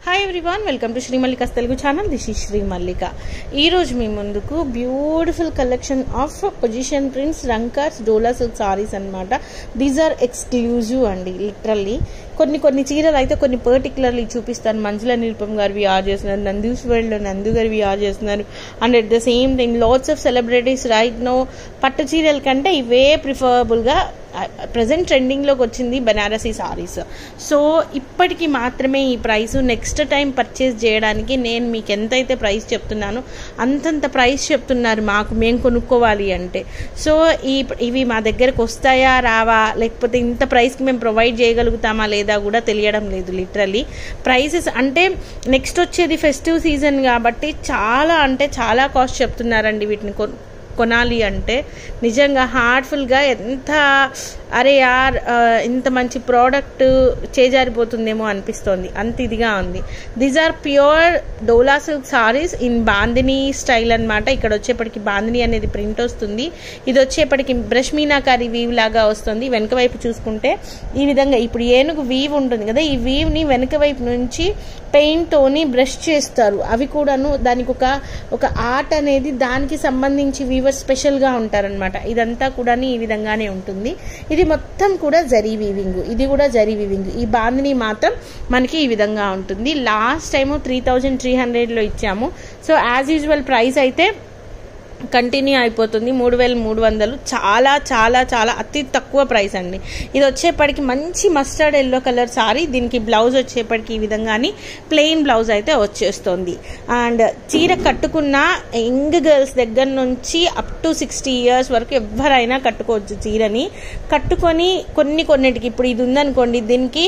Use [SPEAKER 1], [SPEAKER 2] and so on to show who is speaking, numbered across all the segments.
[SPEAKER 1] Hi everyone, welcome to Sri Mallika's Telugu channel. This is Sri Mallika. ఈరోజు మీ ముందుకు beautiful collection of position prints రంకార్స్ డోలా సిల్క్ సారీస్ అనమాట. దీస్ ఆర్ ఎక్స్క్లూజివ్ అండి. లిటరల్లీ కొన్ని చీరలు అయితే కొన్ని పర్టికులర్లీ చూపిస్తాను. మంజుల నిరుపమ్ గారు విఆర్ చేస్తున్నారు, నందూస్ వరల్డ్లో నందు గారు విఆర్ చేస్తున్నారు. And at the same time lots of celebrities right no పట్టు చీరల కంటే ఇవే ప్రిఫరబుల్గా ప్రజెంట్ ట్రెండింగ్లోకి వచ్చింది బనారసీ సారీస్. సో ఇప్పటికి మాత్రమే ఈ ప్రైస్. నెక్స్ట్ టైం పర్చేస్ చేయడానికి నేను మీకు ఎంతైతే ప్రైస్ చెప్తున్నానో అంతంత ప్రైస్ చెప్తున్నారు మేము కొనుక్కోవాలి అంటే. సో ఇవి మా దగ్గరకు వస్తాయా రావా, లేకపోతే ఇంత ప్రైస్కి మేము ప్రొవైడ్ చేయగలుగుతామా లేదా కూడా తెలియడం లేదు. లిటరల్లీ ప్రైసెస్ అంటే నెక్స్ట్ వచ్చేది ఫెస్టివ్ సీజన్ కాబట్టి చాలా కాస్ట్ చెప్తున్నారండి. వీటిని కొనాలి అంటే నిజంగా హార్ట్ఫుల్గా ఎంత అరే యార్ ఇంత మంచి ప్రోడక్ట్ చేజారిపోతుందేమో అనిపిస్తోంది, అంత ఇదిగా ఉంది. These are pure dola silk saris in bandhani style అనమాట. ఇక్కడ వచ్చేప్పటికి బాందిని అనేది ప్రింట్ వస్తుంది. ఇది వచ్చేప్పటికి బ్రష్ మీనాకారి వీవ్ లాగా వస్తుంది. వెనక వైపు చూసుకుంటే ఈ విధంగా ఇప్పుడు ఏనుగు వీవ్ ఉంటుంది కదా, ఈ వీవ్ని వెనక వైపు నుంచి పెయింట్తోని బ్రష్ చేస్తారు. అవి కూడాను దానికి ఒక ఆర్ట్ అనేది దానికి సంబంధించి వీవర్స్ స్పెషల్గా ఉంటారనమాట. ఇదంతా కూడా ఈ విధంగానే ఉంటుంది. ఇది మొత్తం కూడా జరీ వీవింగ్, ఇది కూడా జరీ వీవింగ్. ఈ బాందిని మాత్రం మనకి ఈ విధంగా ఉంటుంది. లాస్ట్ టైము 3300లో ఇచ్చాము. సో యాజ్ యూజువల్ ప్రైస్ అయితే కంటిన్యూ అయిపోతుంది 3300. చాలా చాలా చాలా అతి తక్కువ ప్రైస్ అండి. ఇది వచ్చేప్పటికి మంచి మస్టర్డ్ ఎల్లో కలర్ సారీ. దీనికి బ్లౌజ్ వచ్చేప్పటికి ఈ విధంగాని ప్లెయిన్ బ్లౌజ్ అయితే వచ్చేస్తుంది. అండ్ చీర కట్టుకున్న యంగ్ గర్ల్స్ దగ్గర నుంచి అప్ టు 60 years వరకు ఎవరైనా కట్టుకోవచ్చు. చీరని కట్టుకొని కొన్నిటికి ఇప్పుడు ఇది ఉందనుకోండి, దీనికి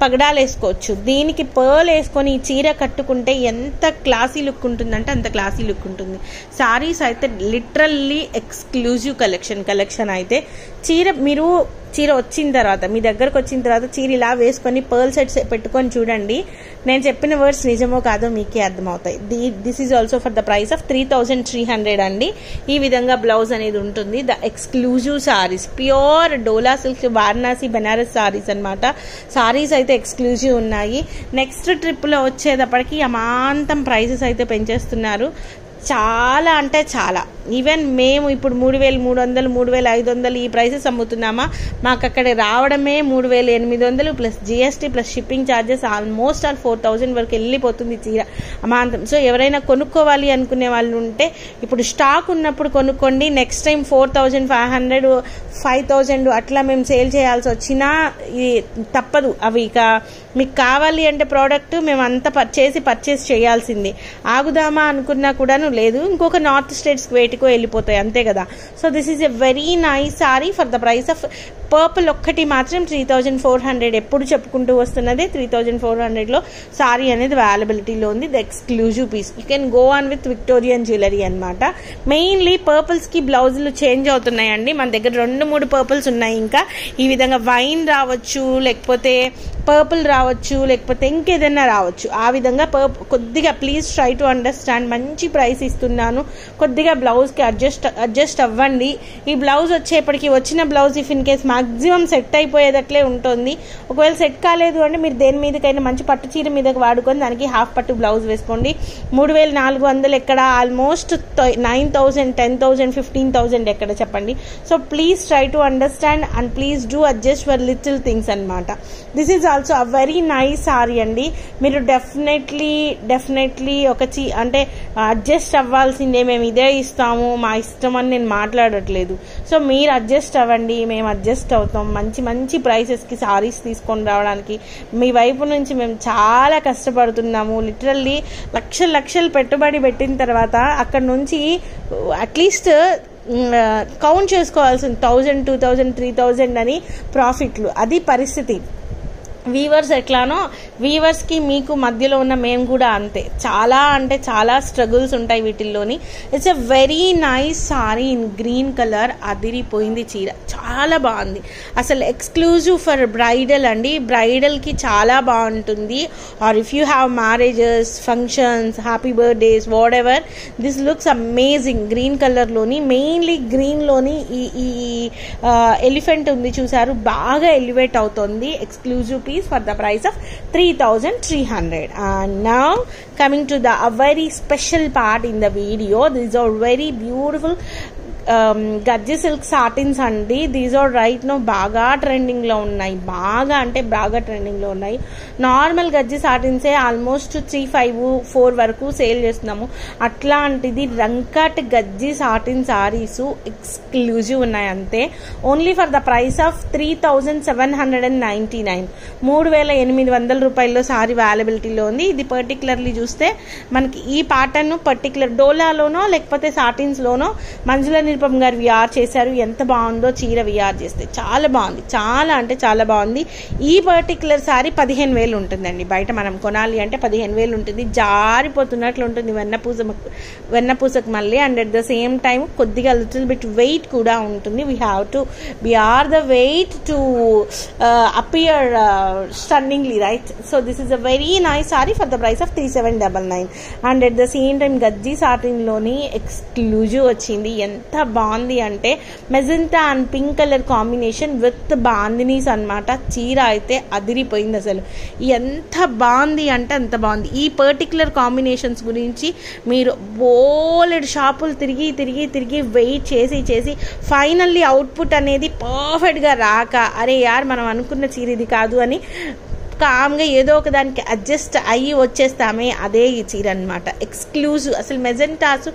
[SPEAKER 1] పగడాలు వేసుకోవచ్చు, దీనికి పర్ల్ వేసుకొని ఈ చీర కట్టుకుంటే ఎంత క్లాసీ లుక్ ఉంటుందంటే అంత క్లాసీ లుక్ ఉంటుంది. సారీస్ అయితే లిటరల్లీ ఎక్స్క్లూజివ్ కలెక్షన్ అయితే. చీర వచ్చిన తర్వాత మీ దగ్గరకు వచ్చిన తర్వాత చీర ఇలా వేసుకొని పర్ల్ సెట్స్ పెట్టుకొని చూడండి. నేను చెప్పిన వర్డ్స్ నిజమో కాదో మీకే అర్థమవుతాయి. This is also for the price of 3300 అండి. ఈ విధంగా బ్లౌజ్ అనేది ఉంటుంది. The exclusive saris, pure dola silk Varanasi Banaras saris అనమాట. సారీస్ అయితే ఎక్స్క్లూజివ్ ఉన్నాయి. నెక్స్ట్ ట్రిప్లో వచ్చేటప్పటికి అమాంతం ప్రైసెస్ అయితే పెంచేస్తున్నారు. చాలా అంటే చాలా. ఈవెన్ మేము ఇప్పుడు 3300 3500 ఈ ప్రైసెస్ అమ్ముతున్నామా, మాకు అక్కడ రావడమే 3800 plus GST plus shipping charges almost 4000 వరకు వెళ్ళిపోతుంది చీర అమాంతం. సో ఎవరైనా కొనుక్కోవాలి అనుకునే వాళ్ళు ఉంటే ఇప్పుడు స్టాక్ ఉన్నప్పుడు కొనుక్కోండి. నెక్స్ట్ టైం 4500 5000 అట్లా మేము సేల్ చేయాల్సి వచ్చినా తప్పదు. అవి ఇక మీకు కావాలి అంటే ప్రోడక్ట్ మేము అంతా పర్చేస్ చేయాల్సిందే. ఆగుదామా అనుకున్నా కూడాను లేదు, ఇంకొక నార్త్ స్టేట్స్కి వేటికో వెళ్ళిపోతాయి అంతే కదా. So this is a very nice sari for the price of purple. ఒక్కటి మాత్రం 3400 ఎప్పుడు చెప్పుకుంటూ వస్తున్నది. 3400లో సారీ అనేది అవైలబిలిటీలో ఉంది. The exclusive piece. You can go on with Victorian jewellery అనమాట. మెయిన్లీ పర్పుల్స్కి బ్లౌజులు చేంజ్ అవుతున్నాయండి. మన దగ్గర 2-3 పర్పుల్స్ ఉన్నాయి. ఇంకా ఈ విధంగా వైన్ రావచ్చు, లేకపోతే పర్పుల్ రావచ్చు, లేకపోతే ఇంకేదైనా రావచ్చు. ఆ విధంగా కొద్దిగా ప్లీజ్ ట్రై టు అండర్స్టాండ్. మంచి ప్రైస్ ఇస్తున్నాను, కొద్దిగా బ్లౌజ్కి అడ్జస్ట్ అవ్వండి. ఈ బ్లౌజ్ వచ్చేప్పటికి వచ్చిన blouse if in case maximum set అయిపోయేదట్లే ఉంటుంది. ఒకవేళ సెట్ కాలేదు అంటే మీరు దేని మీదకైనా మంచి పట్టు చీర మీదకి వాడుకొని దానికి హాఫ్ పట్టు బ్లౌజ్ వేసుకోండి. 3400 ఎక్కడ, ఆల్మోస్ట్ 9000 10,000 15,000 ఎక్కడ చెప్పండి. So please try to understand and please do adjust for little things అనమాట. This is also a very nice sari అండి. మీరు డెఫినెట్లీ అంటే అడ్జస్ట్ అవ్వాల్సిందే. మేము ఇదే ఇస్తాము, మా ఇష్టం అని నేను మాట్లాడట్లేదు. సో మీరు అడ్జస్ట్ అవ్వండి, మేము అడ్జస్ట్ అవుతాం. మంచి ప్రైసెస్కి సారీస్ తీసుకొని రావడానికి మీ వైపు నుంచి మేము చాలా కష్టపడుతున్నాము. లిటరల్లీ లక్షలు పెట్టుబడి పెట్టిన తర్వాత అక్కడ నుంచి అట్లీస్ట్ కౌంట్ చేసుకోవాల్సింది 1000 2000 3000 అని ప్రాఫిట్లు. అది పరిస్థితి. వీవర్స్ ఎట్లానో వీవర్స్కి మీకు మధ్యలో ఉన్న మేము కూడా అంతే. చాలా అంటే చాలా స్ట్రగుల్స్ ఉంటాయి వీటిల్లోని. It's a very nice sari in green colour. అదిరిపోయింది చీర, చాలా బాగుంది అసలు. ఎక్స్క్లూజివ్ ఫర్ బ్రైడల్ అండి. బ్రైడల్కి చాలా బాగుంటుంది. Or if you have marriages, functions, happy birthdays, whatever, this looks amazing. Green కలర్లోని, మెయిన్లీ గ్రీన్లోని ఈ ఎలిఫెంట్ ఉంది చూసారు, బాగా ఎలివేట్ అవుతుంది. Exclusive rupees for the price of 3,300. And now coming to the a very special part in the video. These are very beautiful గజ్జి silk satins అండి. These are right no బాగా ట్రెండింగ్లో ఉన్నాయి, బాగా అంటే బాగా ట్రెండింగ్లో ఉన్నాయి. నార్మల్ గజ్జి సాటిన్సే ఆల్మోస్ట్ 3-4 వరకు సేల్ చేస్తున్నాము. అట్లాంటిది రంకట్ గజ్జి సాటిన్ సారీస్ ఎక్స్క్లూజివ్ ఉన్నాయి అంతే. Only for the price of 3,799, 3,800 రూపాయల్లో సారీ అవైలబిలిటీలో ఉంది. ఇది పర్టికులర్లీ చూస్తే మనకి ఈ ప్యాటర్న్ పర్టికులర్ డోలాలోనో లేకపోతే సాటిన్స్లోనో మంజుల నిరుపమ్ గారు విఆర్ చేశారు. ఎంత బాగుందో చీర విఆర్ చేస్తే, చాలా బాగుంది, చాలా అంటే చాలా బాగుంది. ఈ పర్టికులర్ సారీ 15,000 ఉంటుందండి. బయట మనం కొనాలి అంటే 15,000 ఉంటుంది. జారిపోతున్నట్లు ఉంటుంది వెన్నపూసకు మళ్ళీ. And at the same time కొద్దిగా లిటిల్ బిట్ వెయిట్ కూడా ఉంటుంది. We have to bear the weight to appear stunningly, right? So this is a very nice sari for the price of 3,799. And at the same time గజ్జి సాటిన్లోని exclusive వచ్చింది. ఎంత బాగుంది అంటే magenta and pink colour combination with bandhanis అన్నమాట. చీర అయితే అదిరిపోయింది అసలు. ఎంత బాగుంది అంటే అంత బాగుంది. ఈ పర్టికులర్ కాంబినేషన్స్ గురించి మీరు బోలెడ్ షాపులు తిరిగి వెయిట్ చేసి ఫైనల్లీ అవుట్పుట్ అనేది పర్ఫెక్ట్గా రాక అరే యార్ మనం అనుకున్న చీర ఇది కాదు అని కామ్గా ఏదో ఒక దానికి అడ్జస్ట్ అయ్యి వచ్చేస్తామే, అదే ఈ చీర అనమాట. ఎక్స్క్లూజివ్. అసలు మెజెంటాస్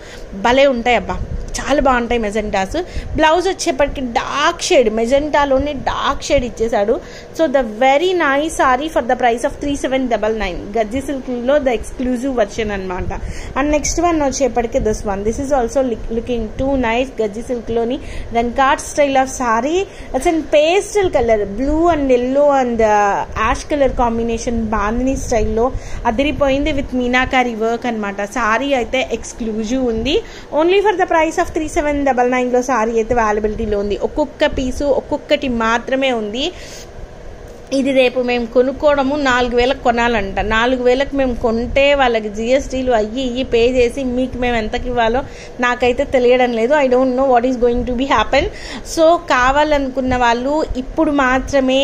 [SPEAKER 1] భలే ఉంటాయి అబ్బా, చాలా బాగుంటాయి మెజెంటాస్. బ్లౌజ్ వచ్చేప్పటికి డార్క్ షేడ్, మెజెంటాలోనే డార్క్ షేడ్ ఇచ్చేసాడు. So the very nice sari for the price of 3,799. గజ్జి సిల్క్లో ద ఎక్స్క్లూజివ్ వర్షన్ అనమాట. అండ్ నెక్స్ట్ వన్ వచ్చేప్పటికి this one. This is also looking too nice. గజ్జి సిల్క్లోని రంకాట్ style of sari. It's and pastel colour, blue and yellow and ash colour combination, bandhani స్టైల్లో అదిరిపోయింది with meenakari work అనమాట. సారీ అయితే ఎక్స్క్లూజివ్ ఉంది. Only for the price of 3,799లో సారీ అయితే అవైలబిలిటీలో ఉంది. ఒక్కొక్క పీసు ఒక్కొక్కటి మాత్రమే ఉంది. ఇది రేపు మేము కొనుక్కోవడము 4,000 కొనాలంట. 4,000 మేము కొంటే వాళ్ళకి జిఎస్టీలు అయ్యి పే చేసి మీకు మేము ఎంతకి ఇవ్వాలో నాకైతే తెలియడం లేదు. I don't know what is going to be happen. So కావాలనుకున్న వాళ్ళు ఇప్పుడు మాత్రమే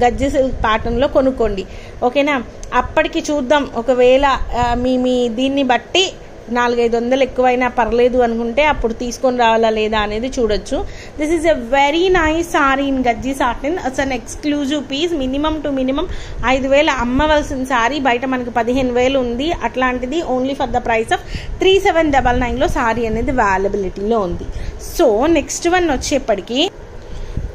[SPEAKER 1] గజ్జి సిల్క్ ప్యాటర్న్లో కొనుక్కోండి, ఓకేనా? అప్పటికి చూద్దాం, ఒకవేళ మీ దీన్ని బట్టి 400-500 ఎక్కువైనా పర్లేదు అనుకుంటే అప్పుడు తీసుకొని రావాలా లేదా అనేది చూడొచ్చు. This is a very nice sari in గజ్జి satin. It's an exclusive piece. Minimum 5,000 అమ్మవలసిన సారీ బయట మనకు 15,000 ఉంది. అట్లాంటిది only for the price of 3,799లో సారీ అనేది అవైలబిలిటీలో ఉంది. సో నెక్స్ట్ వన్ వచ్చేప్పటికి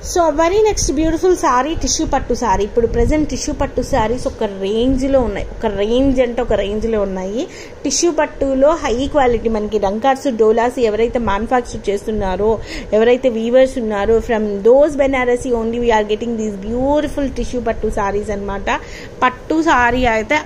[SPEAKER 1] so very next beautiful sari tissue పట్టు సారీ. ఇప్పుడు ప్రజెంట్ టిష్యూ పట్టు సారీస్ ఒక రేంజ్లో ఉన్నాయి, ఒక రేంజ్లో ఉన్నాయి. టిష్యూ పట్టులో హై క్వాలిటీ మనకి రంకార్స్ డోలాస్ ఎవరైతే మ్యానుఫ్యాక్చర్ చేస్తున్నారో, ఎవరైతే వీవర్స్ ఉన్నారో, from those Banarasi only we are getting these beautiful tissue పట్టు సారీస్ అనమాట. పట్టు సారీ అయితే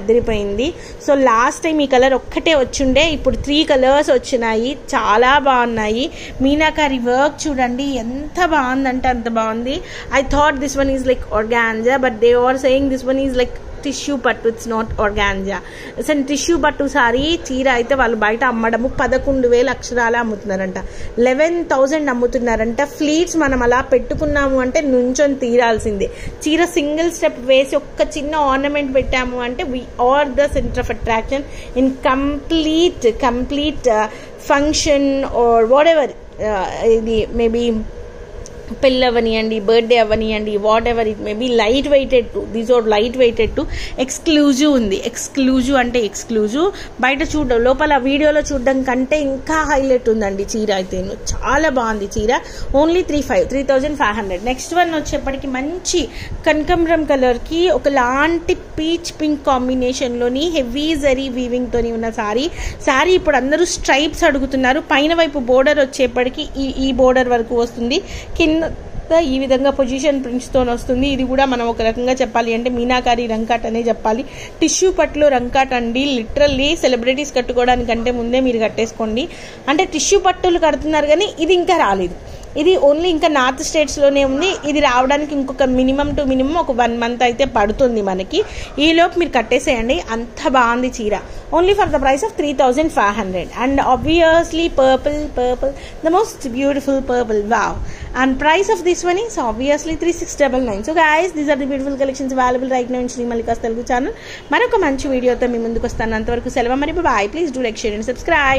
[SPEAKER 1] అదిరిపోయింది. సో లాస్ట్ టైం ఈ కలర్ ఒక్కటే వచ్చిండే, ఇప్పుడు 3 కలర్స్ వచ్చినాయి, చాలా బాగున్నాయి. మీనాకారి వర్క్ చూడండి ఎంత బాగుందంటే అంత బాగుంది. I thought this one is like organza, but they are saying this one is like tissue పట్టు. It's not organza. అసలు టిష్యూ పట్టు సారీ చీర అయితే వాళ్ళు బయట అమ్మడము 11,000 అక్షరాలు అమ్ముతున్నారంట, 11,000 అమ్ముతున్నారంట. ఫ్లీట్స్ మనం అలా పెట్టుకున్నాము అంటే నుంచొని తీరాల్సిందే. చీర సింగిల్ స్టెప్ వేసి ఒక్క చిన్న ఆర్నమెంట్ పెట్టాము అంటే we are the centre of attraction in complete function or whatever. ఇది మేబీ పెళ్ళి అవ్వనియండి, బర్త్డే అవ్వనియండి, whatever it may be. Light weighted too these are light weighted too exclusive ఉంది. ఎక్స్క్లూజివ్ అంటే ఎక్స్క్లూజివ్. బయట లోపల వీడియోలో చూడడం కంటే ఇంకా హైలైట్ ఉందండి చీర అయితే. చాలా బాగుంది చీర. ఓన్లీ 3,500. నెక్స్ట్ వన్ వచ్చేప్పటికి మంచి కనకాంబరం కలర్కి ఒకలాంటి పీచ్ పింక్ కాంబినేషన్లోని హెవీ జరీ వీవింగ్తోని ఉన్న సారీ ఇప్పుడు అందరూ స్ట్రైప్స్ అడుగుతున్నారు. పైన వైపు బోర్డర్ వచ్చేప్పటికి ఈ బోర్డర్ వరకు వస్తుంది, కింద ఈ విధంగా పొజిషన్ ప్రింట్స్తో వస్తుంది. ఇది కూడా మనం ఒక రకంగా చెప్పాలి అంటే మీనాకారి రంకాట్ అనే చెప్పాలి. టిష్యూ పట్టులో రంకాట్ అండి. లిటరల్లీ సెలబ్రిటీస్ కట్టుకోవడానికంటే ముందే మీరు కట్టేసుకోండి. అంటే టిష్యూ పట్టులు కడుతున్నారు కానీ ఇది ఇంకా రాలేదు. ఇది ఓన్లీ ఇంకా నార్త్ స్టేట్స్లోనే ఉంది. ఇది రావడానికి ఇంకొక మినిమం టు మినిమం ఒక 1 month అయితే పడుతుంది మనకి. ఈలోపు మీరు కట్టేసేయండి. అంత బాగుంది చీర. Only for the price of 3500. And obviously purple the most beautiful purple. Wow. And price of this one is obviously 3699. So guys, these are the beautiful collections available right now in Shri Mallika's Telugu channel. మరొక మంచి వీడియోతో మీ ముందుకు వస్తాను. అంతవరకు సెలవు. మరి bye. Please do like, share and subscribe.